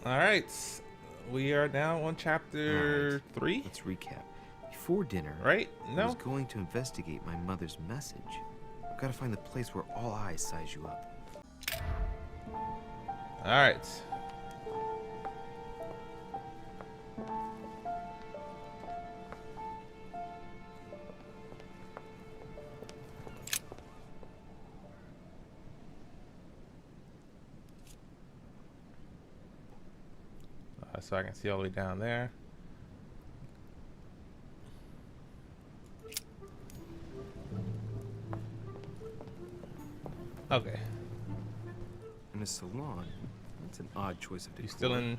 All right, we are now on chapter Alright, 3, let's recap. Before dinner, right? I was No? going to investigate my mother's message. I've got to find the place where all eyes size you up. All right. So I can see all the way down there. Okay. In a salon, that's an odd choice of decor. You still in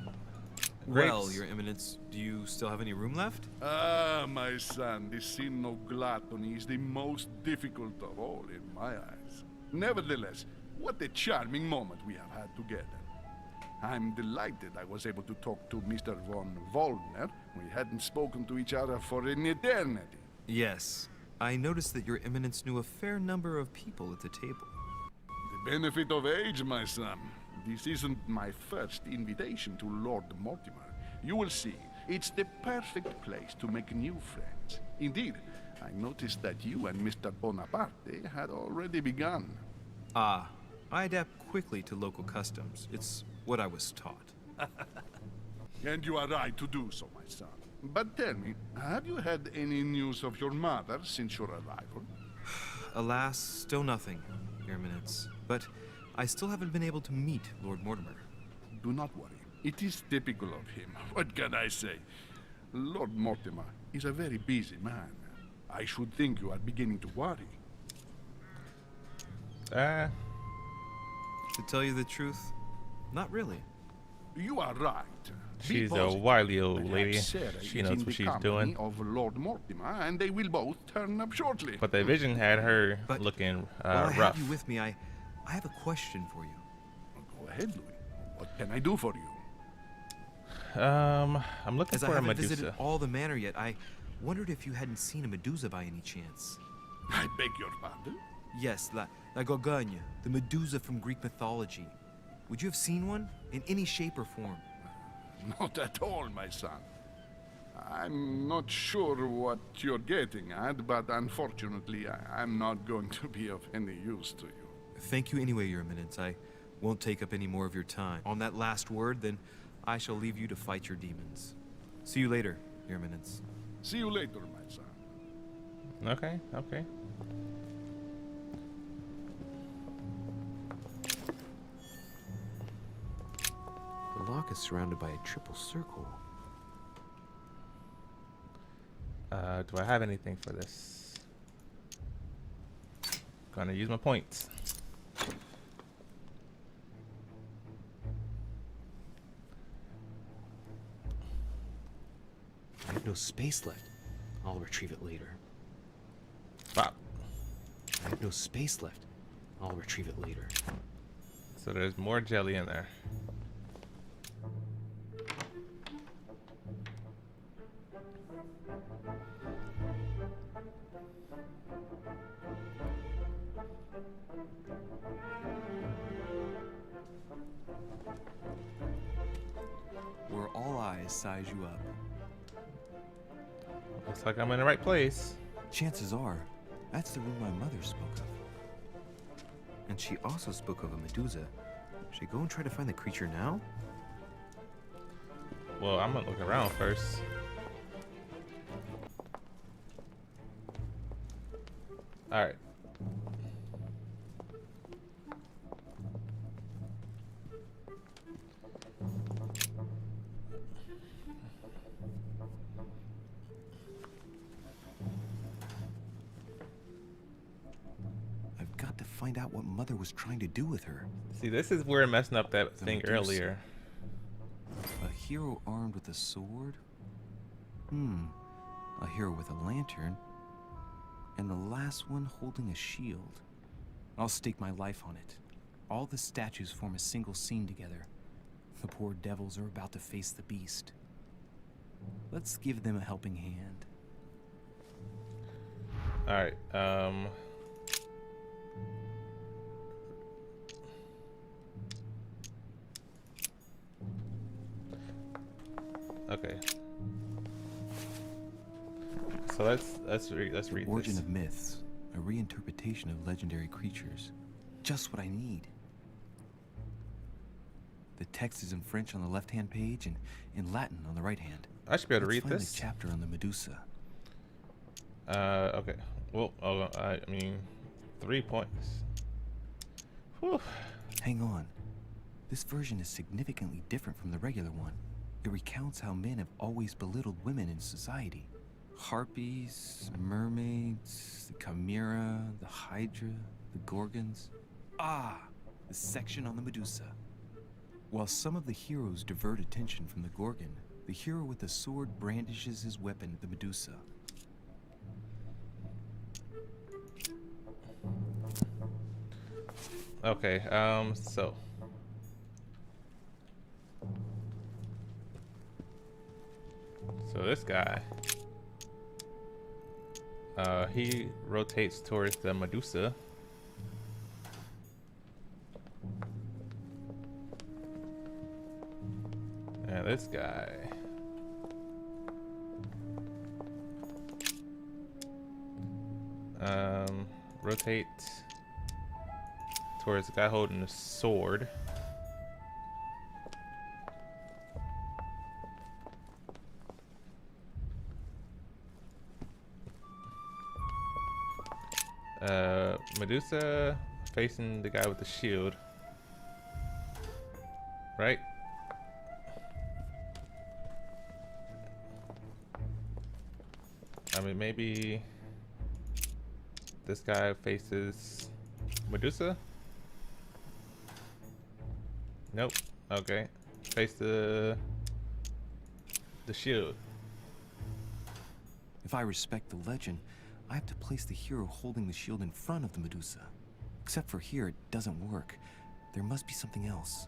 Well, grapes? Your Eminence, do you still have any room left? Ah, my son, the sin of gluttony is the most difficult of all in my eyes. Nevertheless, what a charming moment we have had together. I'm delighted I was able to talk to Mr. von Waldner. We hadn't spoken to each other for an eternity. Yes. I noticed that Your Eminence knew a fair number of people at the table. The benefit of age, my son. This isn't my first invitation to Lord Mortimer. You will see, it's the perfect place to make new friends. Indeed, I noticed that you and Mr. Bonaparte had already begun. Ah, I adapt quickly to local customs. It's what I was taught. And you are right to do so, my son. But tell me, have you had any news of your mother since your arrival? Alas, still nothing, Your Eminence. But I still haven't been able to meet Lord Mortimer. Do not worry. It is typical of him. What can I say? Lord Mortimer is a very busy man. I should think you are beginning to worry. To tell you the truth, not really. You are right. Be She's a positive. wily old Perhaps lady. Sarah She is knows in what the she's company doing. of Lord Mortimer, and they will both turn up shortly. But the vision had her But looking While I have rough. you with me, I have a question for you. Go ahead, Louis. What can I do for you? I'm looking As I for a haven't Medusa. visited all the manor yet, I wondered if you hadn't seen a Medusa by any chance. I beg your pardon? Yes, La Gorgogne, the Medusa from Greek mythology. Would you have seen one? In any shape or form? Not at all, my son. I'm not sure what you're getting at, but unfortunately, I'm not going to be of any use to you. Thank you anyway, Your Eminence. I won't take up any more of your time. On that last word, then I shall leave you to fight your demons. See you later, Your Eminence. See you later, my son. Okay, okay. The lock is surrounded by a triple circle. Do I have anything for this? Gonna use my points. I have no space left. I'll retrieve it later. Pop. I have no space left. I'll retrieve it later. So there's more jelly in there. Where all eyes size you up. Looks like I'm in the right place. Chances are, that's the room my mother spoke of. And she also spoke of a Medusa. Should I go and try to find the creature now? Well, I'm gonna look around first. Alright. I've got to find out what Mother was trying to do with her. See, this is where messing up that The thing Medusa. earlier. A hero armed with a sword? A hero with a lantern? And the last one holding a shield. I'll stake my life on it. All the statues form a single scene together. The poor devils are about to face the beast. Let's give them a helping hand. Alright, Okay. So let's read Origin this. of myths, a reinterpretation of legendary creatures. Just what I need. The text is in French on the left-hand page and in Latin on the right hand. I should be able to read Let's find this. the chapter on the Medusa. Okay. Well, I mean, 3 points. Whew. Hang on. This version is significantly different from the regular one. It recounts how men have always belittled women in society. Harpies, mermaids, the chimera, the hydra, the gorgons. Ah, the section on the Medusa. While some of the heroes divert attention from the gorgon, the hero with the sword brandishes his weapon at the Medusa. Okay, so this guy, he rotates towards the Medusa. And this guy, rotate towards the guy holding the sword. Medusa facing the guy with the shield. Right? I mean, maybe this guy faces Medusa? Nope. Okay. Face the shield. If I respect the legend, I have to place the hero holding the shield in front of the Medusa. Except for here, it doesn't work. There must be something else.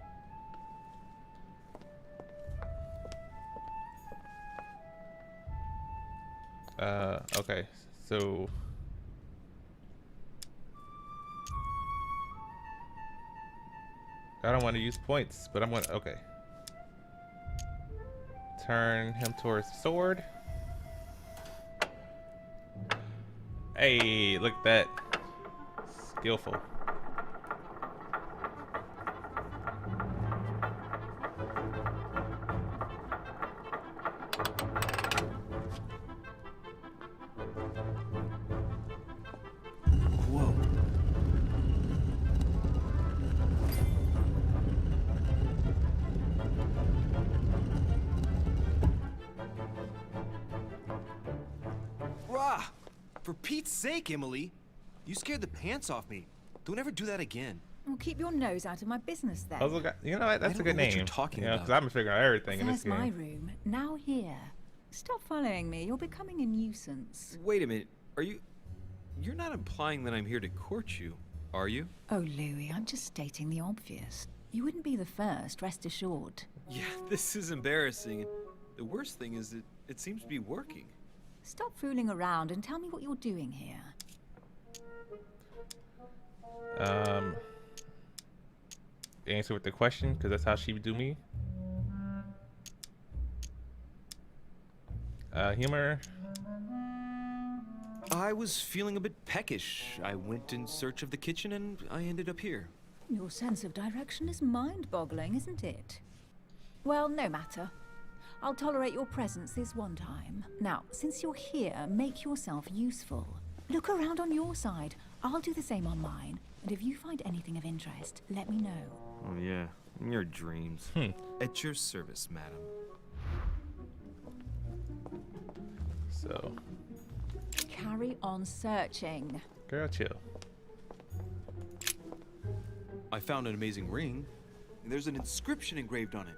Okay. So I don't want to use points, but I'm gonna, okay. Turn him towards the sword. Hey, look at that. Skillful. Whoa. Rah! For Pete's sake, Emily! You scared the pants off me. Don't ever do that again. Well, keep your nose out of my business then. Puzzle guy. You know what? That's a good know what name. you're talking you know, because about. I've been figuring out everything in this There's my game. room. Now here. Stop following me. You're becoming a nuisance. Wait a minute. You're not implying that I'm here to court you, are you? Oh, Louis, I'm just stating the obvious. You wouldn't be the first, rest assured. Yeah, this is embarrassing. The worst thing is that it seems to be working. Stop fooling around and tell me what you're doing here. Answer with the question, because that's how she would do me. Humor. I was feeling a bit peckish. I went in search of the kitchen and I ended up here. Your sense of direction is mind-boggling, isn't it? Well, no matter. I'll tolerate your presence this one time. Now, since you're here, make yourself useful. Look around on your side. I'll do the same on mine. And if you find anything of interest, let me know. Oh yeah, in your dreams. At your service, madam. So, Carry on searching. girl, chill. I found an amazing ring. And there's an inscription engraved on it.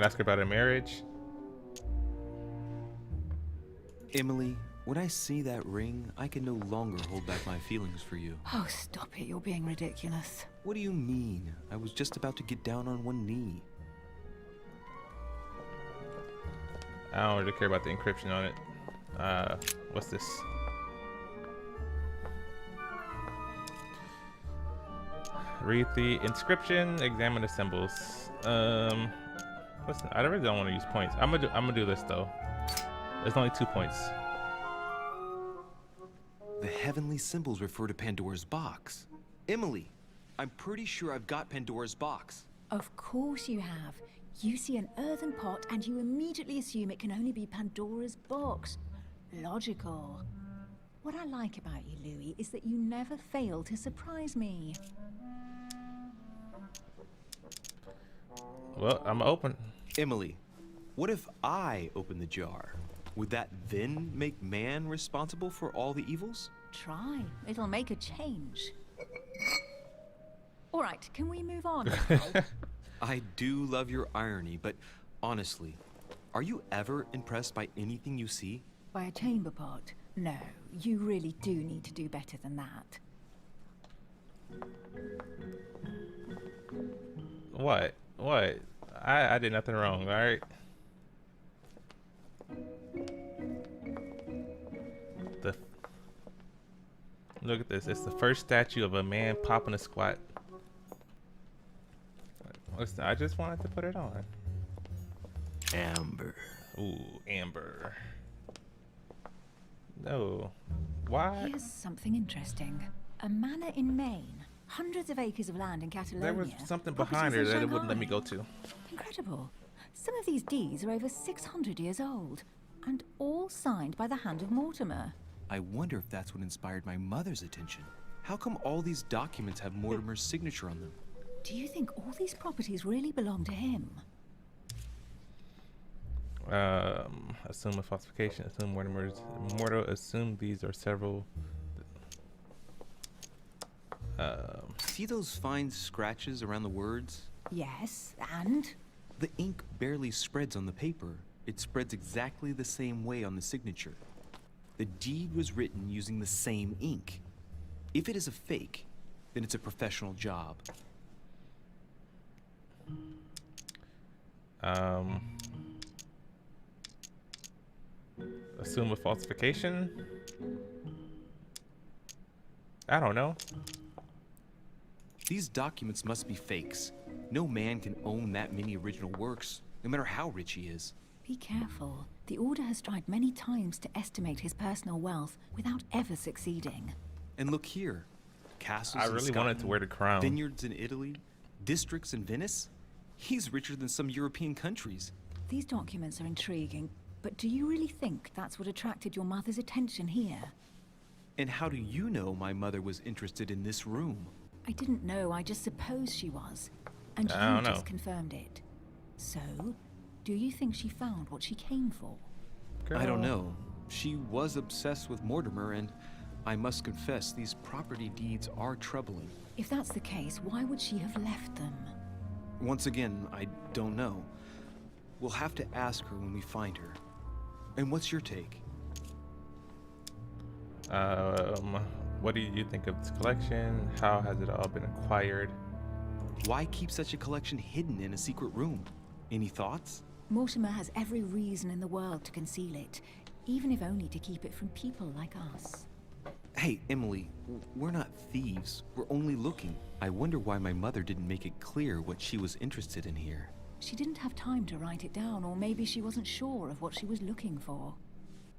Ask her about her marriage. Emily, when I see that ring, I can no longer hold back my feelings for you. Oh, stop it. You're being ridiculous. What do you mean? I was just about to get down on one knee. I don't really care about the encryption on it. What's this? Read the inscription. Examine the symbols. Listen, I really don't want to use points. I'm gonna do this though. There's only 2 points. The heavenly symbols refer to Pandora's box. Emily, I'm pretty sure I've got Pandora's box. Of course you have. You see an earthen pot and you immediately assume it can only be Pandora's box. Logical. What I like about you, Louis, is that you never fail to surprise me. Well, I'm open. Emily, what if I open the jar? Would that then make man responsible for all the evils? Try. It'll make a change. All right, can we move on? I do love your irony, but honestly, are you ever impressed by anything you see? By a chamber pot? No, you really do need to do better than that. What? What? I did nothing wrong, alright? Look at this. It's the first statue of a man popping a squat. Listen, I just wanted to put it on. Amber. Ooh, amber. No. Why? Here's something interesting. A manor in Maine. Hundreds of acres of land in Catalonia. There was something Properties behind her in that it wouldn't let Shanghai. me go to. Incredible. Some of these deeds are over 600 years old, and all signed by the hand of Mortimer. I wonder if that's what inspired my mother's attention. How come all these documents have Mortimer's signature on them? Do you think all these properties really belong to him? Assume a falsification. Assume Mortimer's mortal. Assume these are several. See those fine scratches around the words? Yes, and? The ink barely spreads on the paper. It spreads exactly the same way on the signature. The deed was written using the same ink. If it is a fake, then it's a professional job. Assume a falsification. I don't know. These documents must be fakes. No man can own that many original works, no matter how rich he is. Be careful. The Order has tried many times to estimate his personal wealth without ever succeeding. And look here. Castles I in really Scotland, wanted to wear the crown. vineyards in Italy, districts in Venice. He's richer than some European countries. These documents are intriguing, but do you really think that's what attracted your mother's attention here? And how do you know my mother was interested in this room? I didn't know, I just supposed she was. And I you don't know. just confirmed it. So, do you think she found what she came for? I don't Girl. know. She was obsessed with Mortimer, and I must confess, these property deeds are troubling. If that's the case, why would she have left them? Once again, I don't know. We'll have to ask her when we find her. And what's your take? What do you think of this collection? How has it all been acquired? Why keep such a collection hidden in a secret room? Any thoughts? Mortimer has every reason in the world to conceal it, even if only to keep it from people like us. Hey, Emily, we're not thieves. We're only looking. I wonder why my mother didn't make it clear what she was interested in here. She didn't have time to write it down, or maybe she wasn't sure of what she was looking for.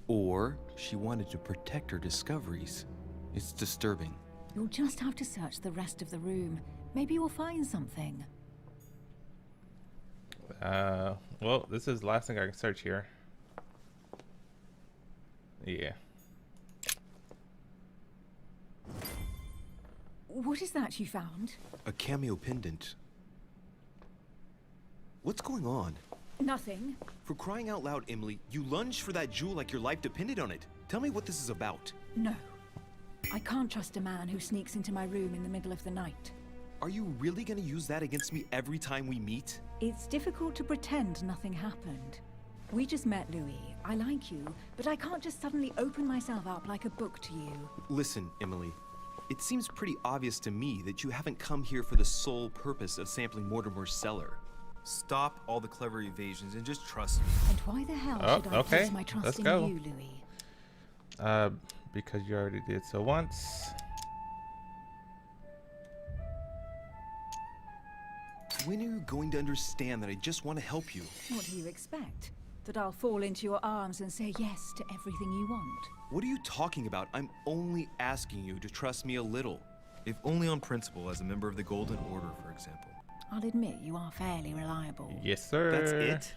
Or she wanted to protect her discoveries. It's disturbing. You'll just have to search the rest of the room. Maybe you'll find something. Well, this is the last thing I can search here. Yeah. What is that you found? A cameo pendant. What's going on? Nothing. For crying out loud, Emily, you lunged for that jewel like your life depended on it. Tell me what this is about. No. I can't trust a man who sneaks into my room in the middle of the night. Are you really gonna use that against me every time we meet? It's difficult to pretend nothing happened. We just met, Louis. I like you, but I can't just suddenly open myself up like a book to you. Listen, Emily. It seems pretty obvious to me that you haven't come here for the sole purpose of sampling Mortimer's cellar. Stop all the clever evasions and just trust me. And why the hell Oh, should I okay. place my trust Let's in go. you, Louis? Because you already did so once. When are you going to understand that I just want to help you? What do you expect? That I'll fall into your arms and say yes to everything you want? What are you talking about? I'm only asking you to trust me a little. If only on principle, as a member of the Golden Order, for example. I'll admit you are fairly reliable. Yes, sir. That's it?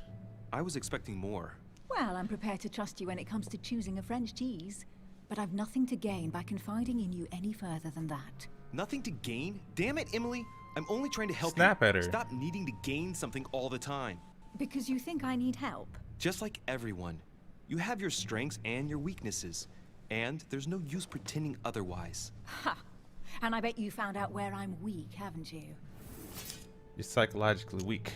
I was expecting more. Well, I'm prepared to trust you when it comes to choosing a French cheese. But I've nothing to gain by confiding in you any further than that. Nothing to gain? Damn it, Emily! I'm only trying to help Snap you. at her. Stop needing to gain something all the time. Because you think I need help? Just like everyone. You have your strengths and your weaknesses. And there's no use pretending otherwise. Ha! And I bet you found out where I'm weak, haven't you? You're psychologically weak.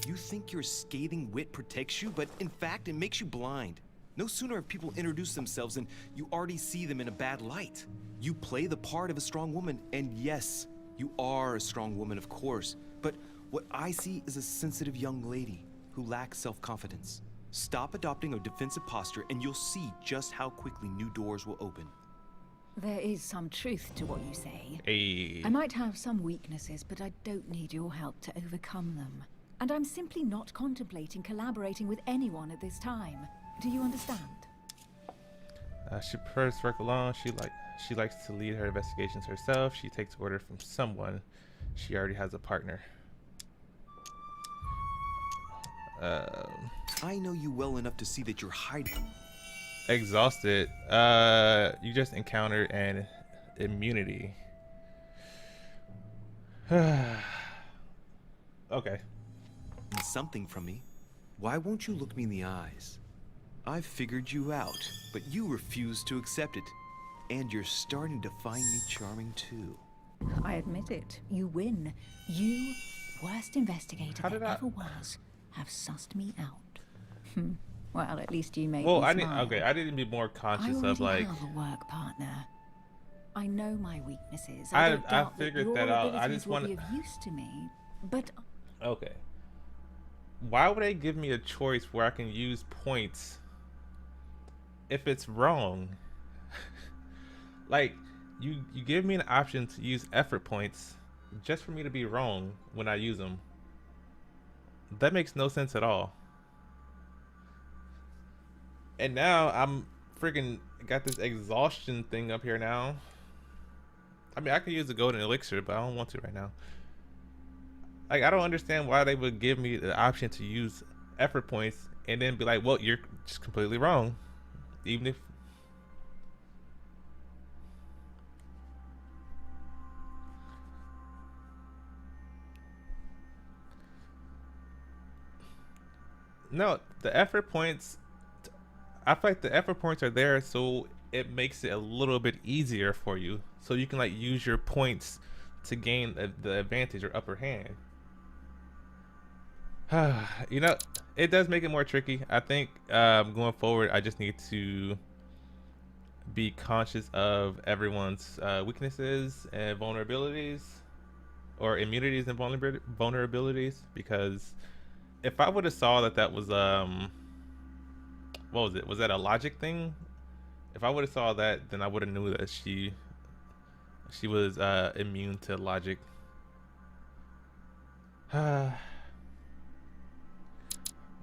You think your scathing wit protects you, but in fact it makes you blind. No sooner have people introduced themselves than you already see them in a bad light. You play the part of a strong woman, and yes, you are a strong woman, of course. But what I see is a sensitive young lady who lacks self-confidence. Stop adopting a defensive posture, and you'll see just how quickly new doors will open. There is some truth to what you say. Hey. I might have some weaknesses, but I don't need your help to overcome them. And I'm simply not contemplating collaborating with anyone at this time. Do you understand? She prefers to work alone. She likes to lead her investigations herself. She takes order from someone. She already has a partner. I know you well enough to see that you're hiding. Exhausted. You just encountered an immunity. Okay. Something from me. Why won't you look me in the eyes? I've figured you out, but you refuse to accept it. And you're starting to find me charming too. I admit it. You win. You, worst investigator How there did I- ever was, have sussed me out. Well, at least you make Well, me I need. smile. Okay, I didn't be more I conscious already of like. have a work partner. I know my weaknesses. I don't doubt figured your that out. I abilities just will wanna- be of use to me, but Okay. Why would they give me a choice where I can use points if it's wrong? Like, you give me an option to use effort points just for me to be wrong when I use them. That makes no sense at all. And now I'm freaking got this exhaustion thing up here now. I mean, I could use the golden elixir, but I don't want to right now. Like, I don't understand why they would give me the option to use effort points and then be like, well, you're just completely wrong. Even if... No, the effort points... I feel like the effort points are there so it makes it a little bit easier for you. So you can, like, use your points to gain the advantage or upper hand. You know, it does make it more tricky. I think going forward, I just need to be conscious of everyone's weaknesses and vulnerabilities, or immunities and vulnerabilities. Because if I would have saw that was what was it? Was that a logic thing? If I would have saw that, then I would have knew that she was immune to logic.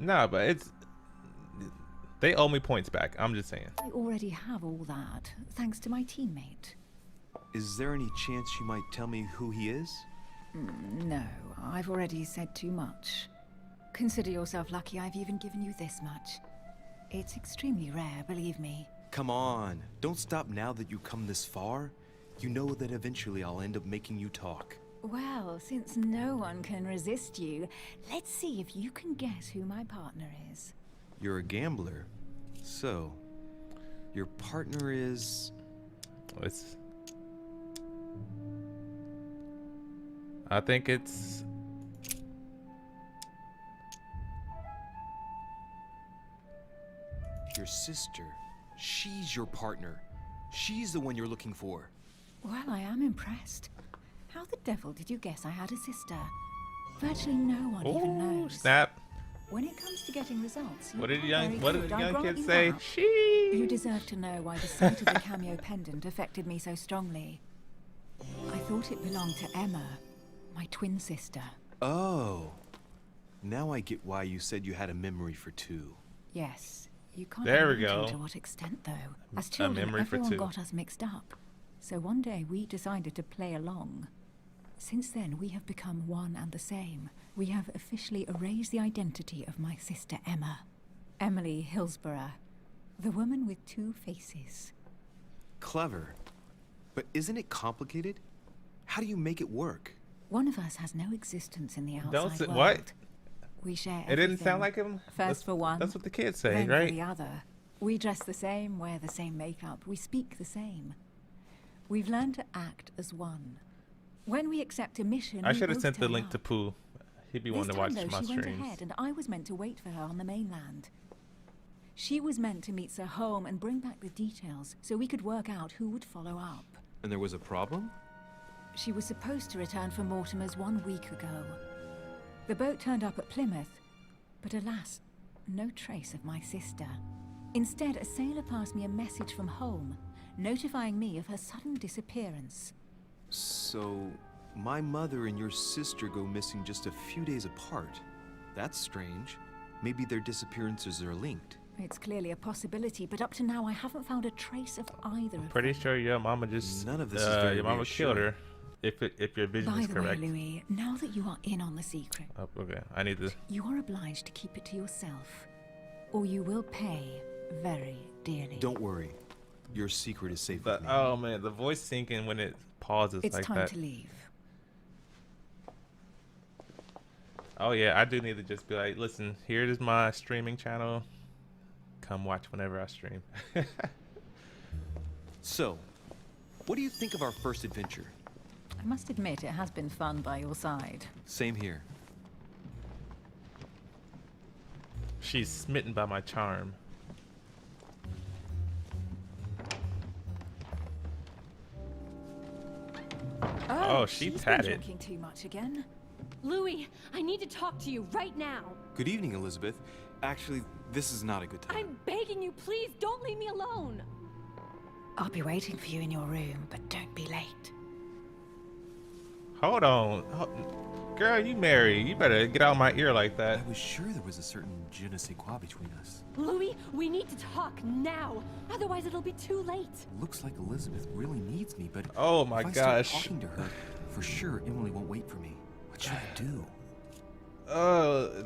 No, but it's... They owe me points back. I'm just saying. I already have all that, thanks to my teammate. Is there any chance you might tell me who he is? No, I've already said too much. Consider yourself lucky I've even given you this much. It's extremely rare, believe me. Come on, don't stop now that you've come this far. You know that eventually I'll end up making you talk. Well, since no one can resist you, let's see if you can guess who my partner is. You're a gambler. So, your partner is... I think it's... your sister. She's your partner. She's the one you're looking for. Well, I am impressed. How the devil did you guess I had a sister? Virtually no one even Ooh, knows. snap. When it comes to getting results, What did you the are young very good, I grant kids you say? that. She. You deserve to know why the sight of the cameo pendant affected me so strongly. I thought it belonged to Emma, my twin sister. Oh. Now I get why you said you had a memory for two. Yes. You can't There we imagine go. to what extent, though. As children, memory for everyone two. got us mixed up. So one day we decided to play along. Since then, we have become one and the same. We have officially erased the identity of my sister Emma. Emily Hillsborough. The woman with two faces. Clever. But isn't it complicated? How do you make it work? One of us has no existence in the outside Don't say world. what? We share It didn't sound everything. like him. First for one, That's what the kids say, then right? for the other. We dress the same, wear the same makeup, we speak the same. We've learned to act as one. When we accept a mission, I we should have both sent the turn link up. to Pooh. He'd be This wanting to time, watch though, my she went streams. ahead, and I was meant to wait for her on the mainland. She was meant to meet Sir Home and bring back the details, so we could work out who would follow up. And there was a problem? She was supposed to return from Mortimer's 1 week ago. The boat turned up at Plymouth, but alas, no trace of my sister. Instead, a sailor passed me a message from home, notifying me of her sudden disappearance. So, my mother and your sister go missing just a few days apart. That's strange. Maybe their disappearances are linked. It's clearly a possibility, but up to now I haven't found a trace of either of Pretty them. sure your mama just None of this is very your mama killed her. If your vision By is the way, correct. Louis, now that you are in on the secret, Oh, okay, I need to. you are obliged to keep it to yourself, or you will pay very dearly. Don't worry. Your secret is safe But with me. oh man, the voice sinking when it pauses It's like time that. to leave. Oh yeah, I do need to just be like, listen, here is my streaming channel. Come watch whenever I stream. So, what do you think of our first adventure? I must admit, it has been fun by your side. Same here. She's smitten by my charm. Oh, she she's tatted. been drinking too much again. Louis, I need to talk to you right now. Good evening, Elizabeth. Actually, this is not a good time. I'm begging you, please don't leave me alone. I'll be waiting for you in your room, but don't be late. Hold on. Girl, you married. You better get out of my ear like that. I was sure there was a certain je ne sais quoi between us. Louis, we need to talk now. Otherwise, it'll be too late. Looks like Elizabeth really needs me, but Oh my if I start gosh. talking to her, for sure Emily won't wait for me. What should I do?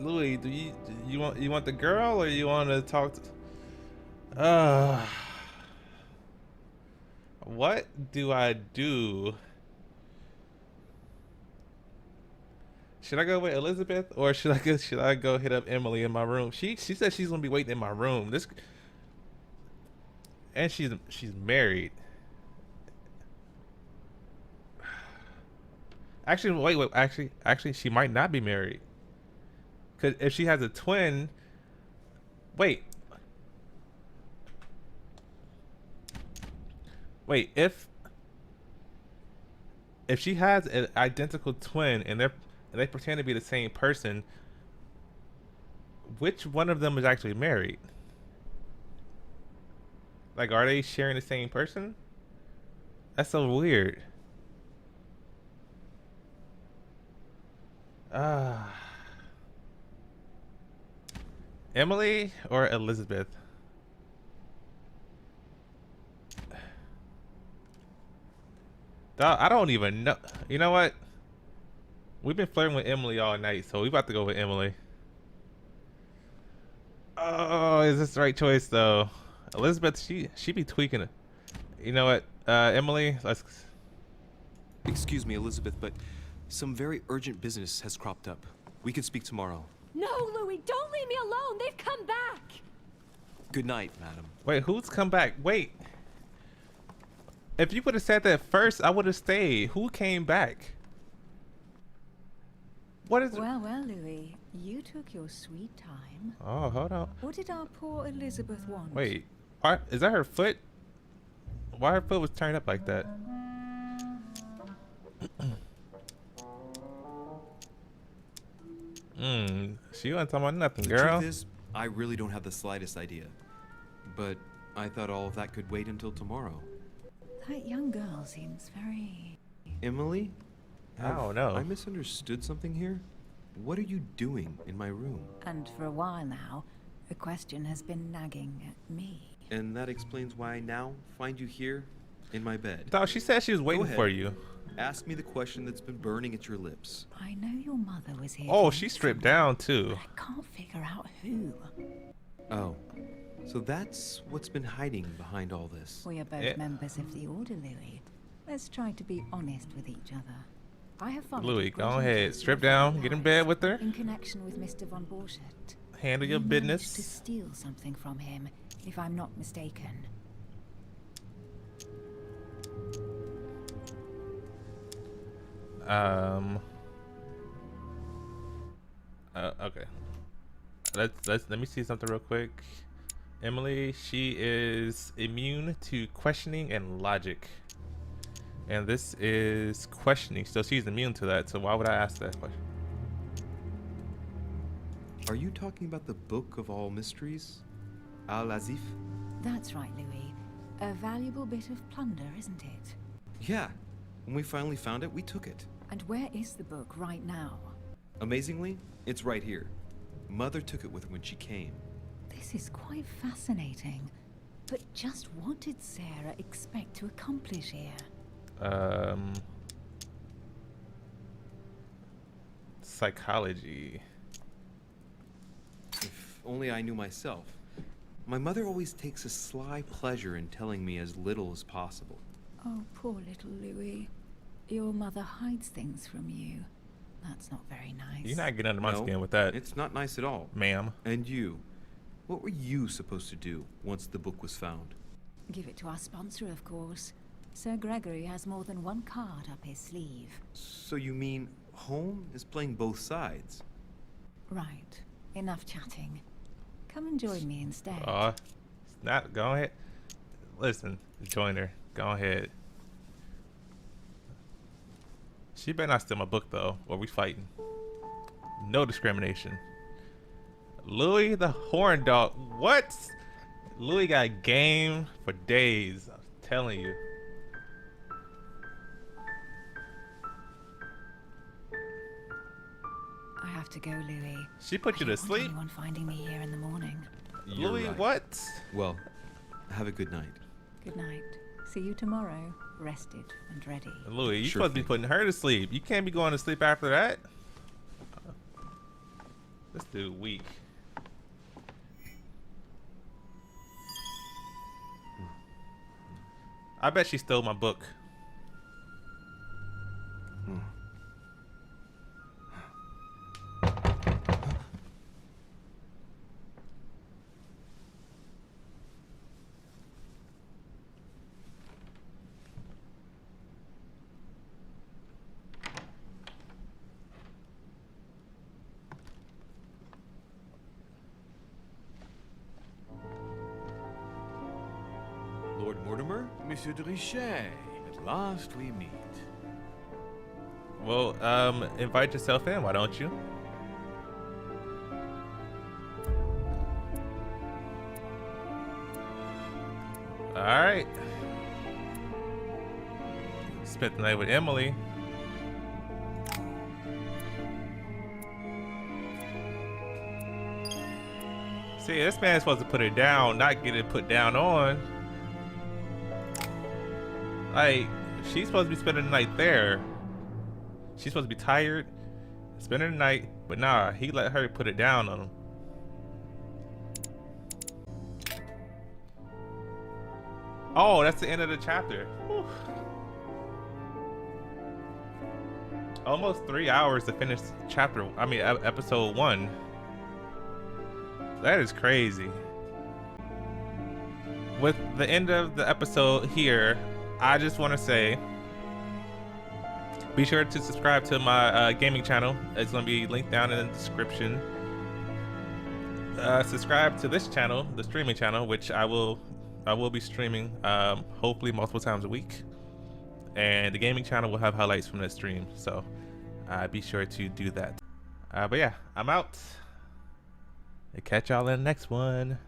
Louis, do you want the girl or you want to talk to? What do I do? Should I go with Elizabeth or should I go hit up Emily in my room? She said she's gonna be waiting in my room. And she's married. Actually, wait. Actually, she might not be married. Cause if she has a twin, wait. If she has an identical twin and they pretend to be the same person, which one of them is actually married? Like, are they sharing the same person? That's so weird. Emily or Elizabeth? I don't even know. You know what? We've been flirting with Emily all night, so we about to go with Emily. Oh, is this the right choice though? Elizabeth, she be tweaking it. You know what? Emily, let's. Excuse me, Elizabeth, but some very urgent business has cropped up. We can speak tomorrow. No, Louis, don't leave me alone. They've come back. Good night, madam. Wait, who's come back? Wait. If you would have said that first, I would have stayed. Who came back? What is? Well, Louis, you took your sweet time. Oh, hold on. What did our poor Elizabeth want? Wait. Why is that her foot? Why her foot was turned up like that? She wasn't talking about nothing, The girl. truth is, I really don't have the slightest idea. But I thought all of that could wait until tomorrow. That young girl seems very... Emily? I don't know. I misunderstood something here? What are you doing in my room? And for a while now, a question has been nagging at me. And that explains why I now find you here in my bed. Dog, she said she was waiting ahead. for you. Ask me the question that's been burning at your lips. I know your mother was here. Oh, to she meet stripped someone, down too. but I can't figure out who. Oh, so that's what's been hiding behind all this. We are both Yeah. members of the Order, Louis. Let's try to be honest with each other. I have followed Louis, a go grudging ahead. case Strip of down. your Get in lies bed with her. In connection with Mr. von Borchardt. Handle your You managed to business. steal something from him, if I'm not mistaken. Okay. Let me see something real quick. Emily, she is immune to questioning and logic. And this is questioning, so she's immune to that. So why would I ask that question? Are you talking about the Book of All Mysteries? Al-Azif? That's right, Louis. A valuable bit of plunder, isn't it? Yeah. When we finally found it, we took it. And where is the book right now? Amazingly, it's right here. Mother took it with her when she came. This is quite fascinating. But just what did Sarah expect to accomplish here? Psychology. If only I knew myself. My mother always takes a sly pleasure in telling me as little as possible. Oh, poor little Louis. Your mother hides things from you. That's not very nice. You're not getting under my No, skin with that, It's not nice at all. ma'am. And you? What were you supposed to do once the book was found? Give it to our sponsor, of course. Sir Gregory has more than one card up his sleeve. So you mean Home is playing both sides? Right. Enough chatting. Come and join me instead. Not go ahead. Listen, join her. Go ahead. She better not steal my book though, or we fighting. No discrimination. Louis the horn dog. What? Louis got game for days. I'm telling you. I have to go, Louis. She put you I to don't want sleep. anyone finding me here in the morning. You're Louis, right. what? Well, have a good night. Good night. See you tomorrow, rested and ready. Louis, you Sure supposed to be thing. putting her to sleep. You can't be going to sleep after that. This dude weak. I bet she stole my book. Lord Mortimer? Monsieur de Richet, at last we meet. Well, invite yourself in, why don't you? Alright. Spent the night with Emily. See, this man's supposed to put her down, not get it put down on. Like, she's supposed to be spending the night there. She's supposed to be tired, spending the night, but nah, he let her put it down on him. Oh, that's the end of the chapter. Whew. Almost 3 hours to finish episode 1. That is crazy. With the end of the episode here, I just want to say, be sure to subscribe to my gaming channel. It's going to be linked down in the description. Subscribe to this channel, the streaming channel, which I will be streaming hopefully multiple times a week. And the gaming channel will have highlights from that stream, so be sure to do that. But yeah, I'm out. Catch y'all in the next one.